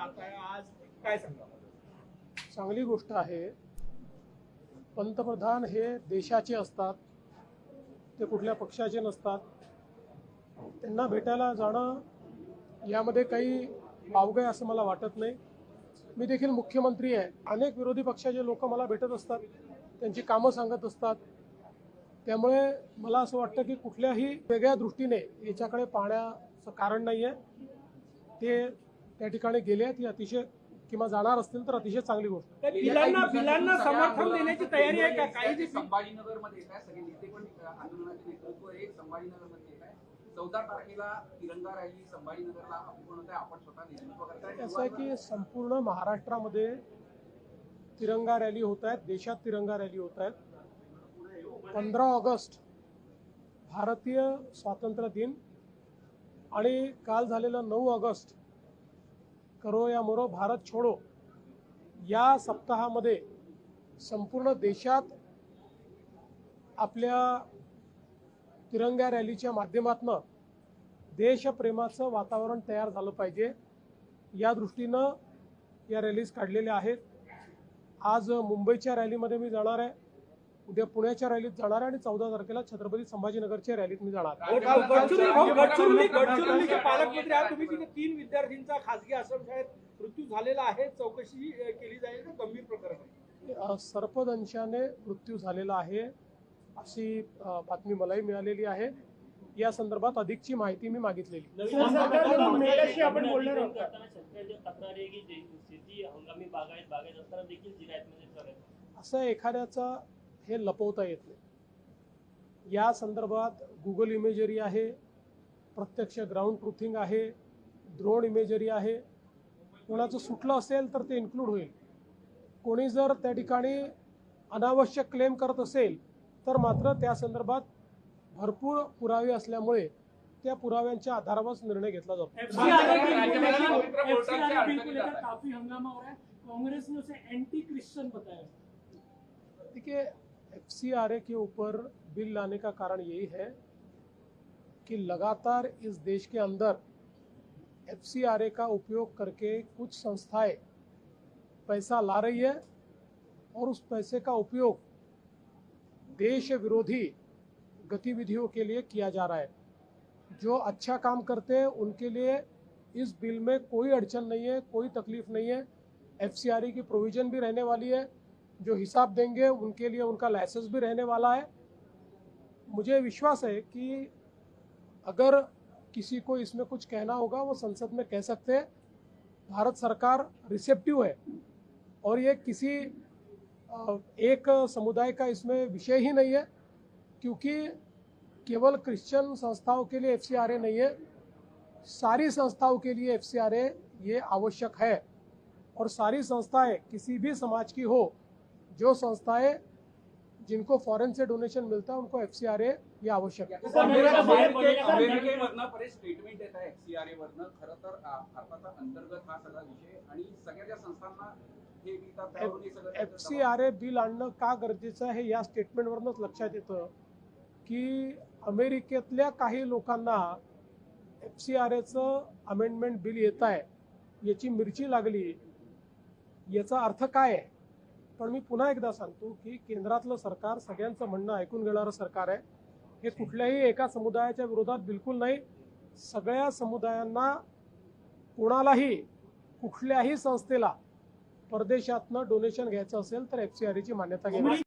पाहत आहे आज, काय सांगा? चांगली गोष्ट आहे. पंतप्रधान हे देशाचे असतात, ते कुठल्या पक्षाचे नसतात. त्यांना भेटायला जाणं यामध्ये काही वावगं आहे असं मला वाटत नाही. मी देखील मुख्यमंत्री आहे. अनेक विरोधी पक्षाचे लोक मला भेटत असतात, त्यांची कामं सांगत असतात. त्यामुळे मला असं वाटतं की कुठल्याही वेगळ्या दृष्टीने याच्याकडे पाहण्याचं कारण नाही आहे. ते त्या ठिकाणी गेले, ती अतिशय किंवा जाणार असतील तर अतिशय चांगली गोष्ट. बिलांना समर्थन देण्याची तयारी आहे का? काही जे संभाजीनगरमध्ये काय सगळे नेते पण आंदोलनाचे नेतृत्व हे संभाजीनगरमध्ये काय 14 तारखेला तिरंगा रॅली संभाजीनगरला आपण होत आहे, आपण स्वतः नेतृत्व करताय. असं आहे की संपूर्ण महाराष्ट्रामध्ये तिरंगा रॅली होत आहेत, देशात तिरंगा रॅली होत आहेत. 15 ऑगस्ट भारतीय स्वातंत्र्य दिन आणि काल झालेलं 9 ऑगस्ट करो या मरो भारत छोडो या सप्ताहामध्ये संपूर्ण देशात आपल्या तिरंगा रॅलीच्या माध्यमातून देशप्रेमाचं वातावरण तयार झालं पाहिजे, या दृष्टीनं या रॅलीज काढलेल्या आहेत. आज मुंबईच्या रॅलीमध्ये मी जाणार आहे, उद्या पुण्याच्या रॅलीत जाणार आहे आणि 14 तारखेला छत्रपती संभाजीनगरच्या रॅलीत मी जाणार आहे. गडचिरोलीचे पालकमंत्री आहात तुम्ही, तिथे 3 विद्यार्थ्यांचा खासगी आश्रमशाळेत मृत्यू झालेला आहे. चौकशी केली जाईल का? गंभीर प्रकरण आहे. सर्पदंशाने मृत्यू झालेला आहे अशी बातमी मलाही मिळालेली आहे. या संदर्भात अधिकची माहिती मी मागितलेली. आपण बोलणार आहोत तक्रारी की शेती हंगामी बागायत असताना देखील जिरायतमध्ये असं एखाद्याचा हे लपवता येत नाही. या संदर्भात गुगल इमेजरी आहे, प्रत्यक्ष ग्राउंड ट्रुथिंग आहे, ड्रोन इमेजरी आहे. कोणाचं सुटलं असेल तर ते इन्क्लूड होईल. कोणी जर त्या ठिकाणी अनावश्यक क्लेम करत असेल तर मात्र त्या संदर्भात भरपूर पुरावे असल्यामुळे त्या पुराव्यांच्या आधारावर निर्णय घेतला जातो. काफी हंगामा हो रहा है, कांग्रेस ने उसे एंटी क्रिश्चियन बताया. देखिए, FCRA के ऊपर बिल लाने का कारण यही है कि लगातार इस देश के अंदर FCRA का उपयोग करके कुछ संस्थाएं पैसा ला रही है और उस पैसे का उपयोग देश विरोधी गतिविधियों के लिए किया जा रहा है. जो अच्छा काम करते हैं उनके लिए इस बिल में कोई अड़चन नहीं है, कोई तकलीफ नहीं है. FCRA की प्रोविजन भी रहने वाली है. जो हिसाब देंगे उनके लिए उनका लाइसेंस भी रहने वाला है. मुझे विश्वास है कि अगर किसी को इसमें कुछ कहना होगा वो संसद में कह सकते हैं. भारत सरकार रिसेप्टिव है और ये किसी एक समुदाय का इसमें विषय ही नहीं है, क्योंकि केवल क्रिश्चियन संस्थाओं के लिए FCRA नहीं है, सारी संस्थाओं के लिए FCRA ये आवश्यक है. और सारी संस्थाएं किसी भी समाज की हो, जो संस्थाएं जिनको फॉरेन से डोनेशन मिलता है उनको FCRA ये आवश्यक है. अमेरिकेमधनं बरेच स्टेटमेंट येत आहे FCRA वरनं. खरं तर भारताचा अंतर्गत हा सगळा विषय आणि सगळ्या ज्या संस्थांना हे मिळतात त्यावरून हे सगळं FCRA बिल आणणं का गरजेचं आहे या स्टेटमेंटवरूनच लक्षात येतं की अमेरिकेतल्या काही लोकांना FCRAचं अमेंडमेंट बिल येत आहे याची मिरची लागली. याचा अर्थ काय आहे? पण मी पुन्हा एकदा सांगतो की केंद्रातलं सरकार सगळ्यांचं म्हणणं ऐकून घेणारं सरकार आहे. हे कुठल्याही एका समुदायाच्या विरोधात बिलकुल नाही. सगळ्या समुदायांना, कोणालाही कुठल्याही संस्थेला परदेशातनं डोनेशन घ्यायचं असेल तर FCRA ची मान्यता घ्यावी.